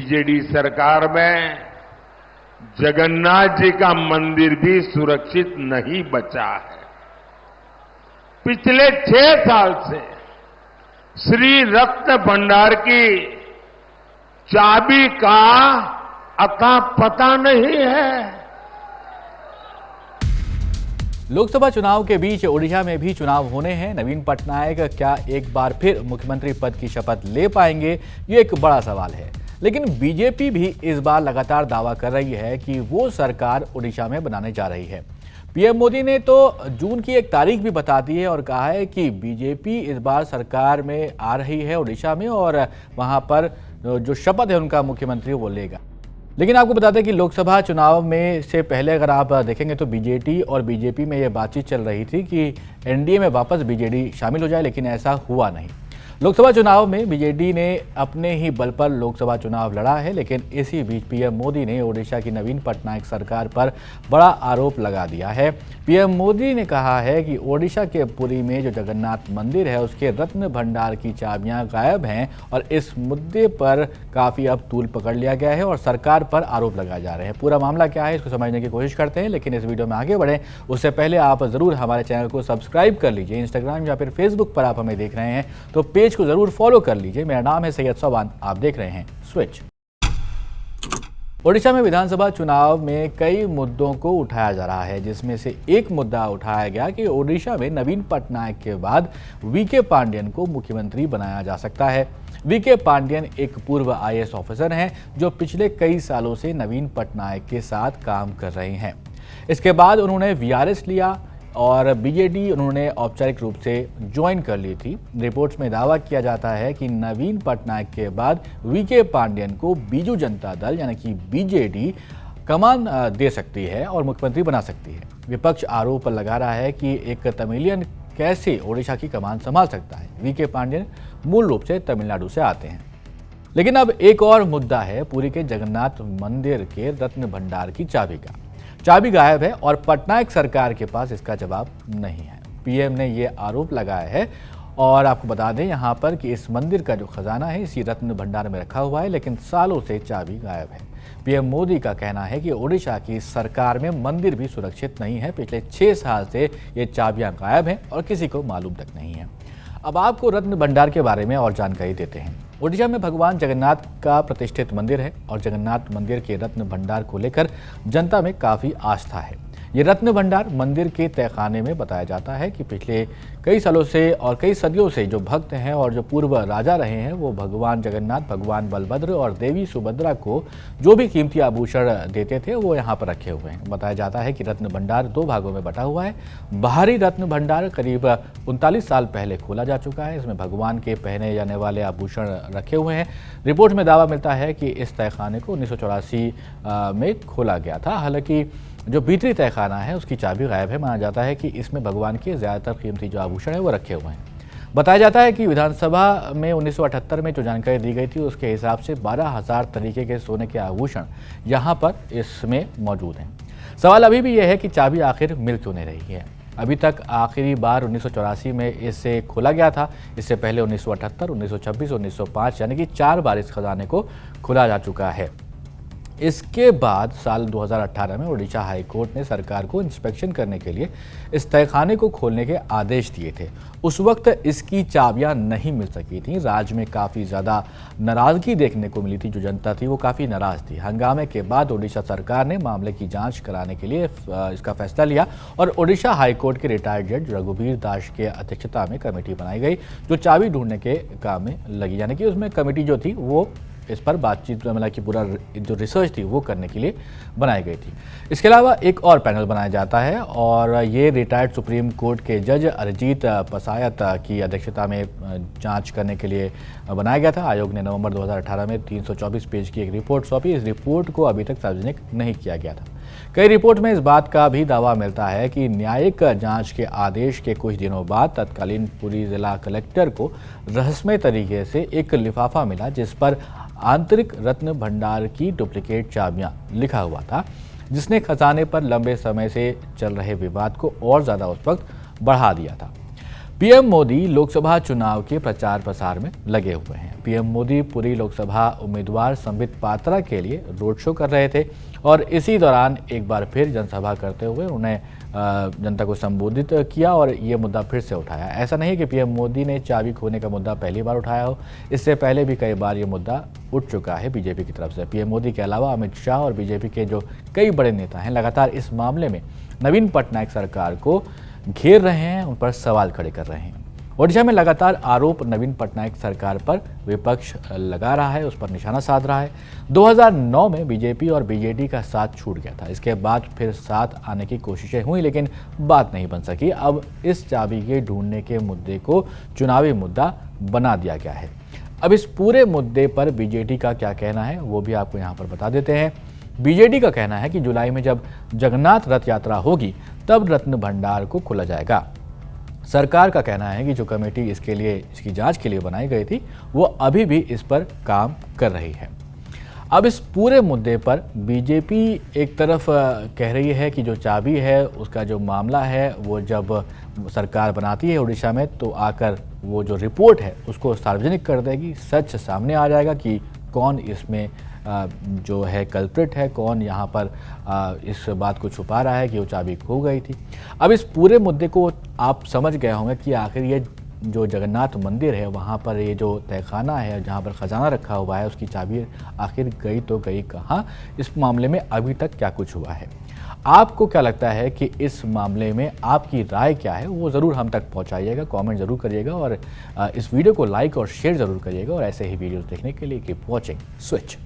BJD सरकार में जगन्नाथ जी का मंदिर भी सुरक्षित नहीं बचा है। पिछले 6 साल से श्री रत्न भंडार की चाबी का अता पता नहीं है। लोकसभा चुनाव के बीच ओडिशा में भी चुनाव होने हैं। नवीन पटनायक क्या एक बार फिर मुख्यमंत्री पद की शपथ ले पाएंगे, ये एक बड़ा सवाल है। लेकिन बीजेपी भी इस बार लगातार दावा कर रही है कि वो सरकार ओडिशा में बनाने जा रही है। पीएम मोदी ने तो जून की एक तारीख भी बता दी है और कहा है कि बीजेपी इस बार सरकार में आ रही है ओडिशा में और वहां पर जो शपथ है उनका मुख्यमंत्री वो लेगा। लेकिन आपको बता दें कि लोकसभा चुनाव में से पहले अगर आप देखेंगे तो बीजेडी और बीजेपी में ये बातचीत चल रही थी कि एनडीए में वापस बीजेडी शामिल हो जाए, लेकिन ऐसा हुआ नहीं। लोकसभा चुनाव में बीजेडी ने अपने ही बल पर लोकसभा चुनाव लड़ा है, लेकिन इसी बीच पीएम मोदी ने ओडिशा की नवीन पटनायक सरकार पर बड़ा आरोप लगा दिया है। पीएम मोदी ने कहा है कि ओडिशा के पुरी में जो जगन्नाथ मंदिर है उसके रत्न भंडार की चाबियां गायब हैं और इस मुद्दे पर काफ़ी अब तूल पकड़ लिया गया है और सरकार पर आरोप लगाए जा रहे हैं। पूरा मामला क्या है इसको समझने की कोशिश करते हैं, लेकिन इस वीडियो में आगे बढ़ें उससे पहले आप ज़रूर हमारे चैनल को सब्सक्राइब कर लीजिए। इंस्टाग्राम या फिर फेसबुक पर आप हमें देख रहे हैं तो पेज को जरूर फॉलो कर लीजिए। मेरा नाम है सैयद सोबान, आप देख रहे हैं स्विच। ओडिशा में विधानसभा चुनाव में कई मुद्दों को उठाया जा रहा है, जिसमें से एक मुद्दा उठाया गया कि ओडिशा में नवीन पटनायक के बाद वीके पांडियन को मुख्यमंत्री बनाया जा सकता है। वीके पांडियन एक पूर्व आईएएस ऑफिसर हैं जो पिछले कई सालों से नवीन पटनायक के साथ काम कर रहे हैं। इसके बाद उन्होंने वीआरएस लिया और बीजेडी उन्होंने औपचारिक रूप से ज्वाइन कर ली थी। रिपोर्ट्स में दावा किया जाता है कि नवीन पटनायक के बाद वीके पांडियन को बीजू जनता दल यानी कि बीजेडी कमान दे सकती है और मुख्यमंत्री बना सकती है। विपक्ष आरोप लगा रहा है कि एक तमिलियन कैसे ओडिशा की कमान संभाल सकता है। वीके पांडियन मूल रूप से तमिलनाडु से आते हैं। लेकिन अब एक और मुद्दा है पुरी के जगन्नाथ मंदिर के रत्न भंडार की चाबी गायब है और पटनायक सरकार के पास इसका जवाब नहीं है। पीएम ने ये आरोप लगाया है और आपको बता दें यहाँ पर कि इस मंदिर का जो खजाना है इसी रत्न भंडार में रखा हुआ है, लेकिन सालों से चाबी गायब है। पीएम मोदी का कहना है कि ओडिशा की सरकार में मंदिर भी सुरक्षित नहीं है। पिछले 6 साल से ये चाबियां गायब हैं और किसी को मालूम तक नहीं है। अब आपको रत्न भंडार के बारे में और जानकारी देते हैं। ओडिशा में भगवान जगन्नाथ का प्रतिष्ठित मंदिर है और जगन्नाथ मंदिर के रत्न भंडार को लेकर जनता में काफ़ी आस्था है। ये रत्न भंडार मंदिर के तहखाने में बताया जाता है कि पिछले कई सालों से और कई सदियों से जो भक्त हैं और जो पूर्व राजा रहे हैं वो भगवान जगन्नाथ, भगवान बलभद्र और देवी सुभद्रा को जो भी कीमती आभूषण देते थे वो यहाँ पर रखे हुए हैं। बताया जाता है कि रत्न भंडार 2 भागों में बटा हुआ है। बाहरी रत्न भंडार करीब 39 साल पहले खोला जा चुका है। इसमें भगवान के पहने जाने वाले आभूषण रखे हुए हैं। रिपोर्ट में दावा मिलता है कि इस तहखाने को 1984 में खोला गया था। हालांकि जो भीतरी तहखाना है उसकी चाबी गायब है। माना जाता है कि इसमें भगवान के ज़्यादातर कीमती जो आभूषण है वो रखे हुए हैं। बताया जाता है कि विधानसभा में 1978 में जो जानकारी दी गई थी उसके हिसाब से 12,000 तरीके के सोने के आभूषण यहाँ पर इसमें मौजूद हैं। सवाल अभी भी यह है कि चाबी आखिर मिल क्यों नहीं रही है। अभी तक आखिरी बार 1984 में इसे खोला गया था। इससे पहले 1978, 1926, 1905 यानी कि 4 बार इस खजाने को खोला जा चुका है। इसके बाद साल 2018 में ओडिशा हाई कोर्ट ने सरकार को इंस्पेक्शन करने के लिए इस तहखाने को खोलने के आदेश दिए थे। उस वक्त इसकी चाबियां नहीं मिल सकी थी। राज्य में काफ़ी ज़्यादा नाराज़गी देखने को मिली थी। जो जनता थी वो काफ़ी नाराज़ थी। हंगामे के बाद ओडिशा सरकार ने मामले की जांच कराने के लिए इसका फैसला लिया और ओडिशा हाई कोर्ट के रिटायर्ड जज रघुवीर दास के अध्यक्षता में कमेटी बनाई गई जो चाबी ढूंढने के काम में लगी। यानी कि उसमें कमेटी जो थी वो इस पर बातचीत मतलब कि पूरा जो रिसर्च थी वो करने के लिए बनाई गई थी। इसके अलावा एक और पैनल बनाया जाता है और ये रिटायर्ड सुप्रीम कोर्ट के जज अरिजीत पसायत की अध्यक्षता में जांच करने के लिए बनाया गया था। आयोग ने नवंबर 2018 में 324 पेज की एक रिपोर्ट सौंपी। इस रिपोर्ट को अभी तक सार्वजनिक नहीं किया गया था। कई रिपोर्ट में इस बात का भी दावा मिलता है कि न्यायिक जांच के आदेश के कुछ दिनों बाद तत्कालीन पुरी जिला कलेक्टर को रहस्यमय तरीके से एक लिफाफा मिला जिस पर आंतरिक रत्न भंडार की डुप्लीकेट चाबियां लिखा हुआ था, जिसने खजाने पर लंबे समय से चल रहे विवाद को और ज़्यादा उस वक्त बढ़ा दिया था। पीएम मोदी लोकसभा चुनाव के प्रचार प्रसार में लगे हुए हैं। पीएम मोदी पूरी लोकसभा उम्मीदवार संबित पात्रा के लिए रोड शो कर रहे थे और इसी दौरान एक बार फिर जनसभा करते हुए उन्हें जनता को संबोधित किया और ये मुद्दा फिर से उठाया। ऐसा नहीं कि पीएम मोदी ने चाबी खोने का मुद्दा पहली बार उठाया हो, इससे पहले भी कई बार ये मुद्दा उठ चुका है बीजेपी की तरफ से। पीएम मोदी के अलावा अमित शाह और बीजेपी के जो कई बड़े नेता हैं लगातार इस मामले में नवीन पटनायक सरकार को घेर रहे हैं, उन पर सवाल खड़े कर रहे हैं। ओडिशा में लगातार आरोप नवीन पटनायक सरकार पर विपक्ष लगा रहा है, उस पर निशाना साध रहा है। 2009 में बीजेपी और बीजेडी का साथ छूट गया था। इसके बाद फिर साथ आने की कोशिशें हुई लेकिन बात नहीं बन सकी। अब इस चाबी के ढूंढने के मुद्दे को चुनावी मुद्दा बना दिया गया है। अब इस पूरे मुद्दे पर बीजेडी का क्या कहना है वो भी आपको यहाँ पर बता देते हैं। बीजेडी का कहना है कि जुलाई में जब जगन्नाथ रथ यात्रा होगी तब रत्न भंडार को खोला जाएगा। सरकार का कहना है कि जो कमेटी इसकी जांच के लिए बनाई गई थी वो अभी भी इस पर काम कर रही है। अब इस पूरे मुद्दे पर बीजेपी एक तरफ कह रही है कि जो चाबी है उसका जो मामला है वो जब सरकार बनाती है उड़ीसा में तो आकर वो जो रिपोर्ट है उसको सार्वजनिक कर देगी। सच सामने आ जाएगा कि कौन इसमें जो है कल्प्रिट है, कौन यहाँ पर इस बात को छुपा रहा है कि वो चाबी खो गई थी। अब इस पूरे मुद्दे को आप समझ गए होंगे कि आखिर ये जो जगन्नाथ मंदिर है वहाँ पर ये जो तहखाना है जहाँ पर खजाना रखा हुआ है उसकी चाबी आखिर गई तो गई कहाँ, इस मामले में अभी तक क्या कुछ हुआ है। आपको क्या लगता है कि इस मामले में आपकी राय क्या है वो ज़रूर हम तक पहुँचाइएगा, कमेंट ज़रूर करिएगा और इस वीडियो को लाइक और शेयर ज़रूर करिएगा। और ऐसे ही वीडियोज़ देखने के लिए कीप वॉचिंग स्विच।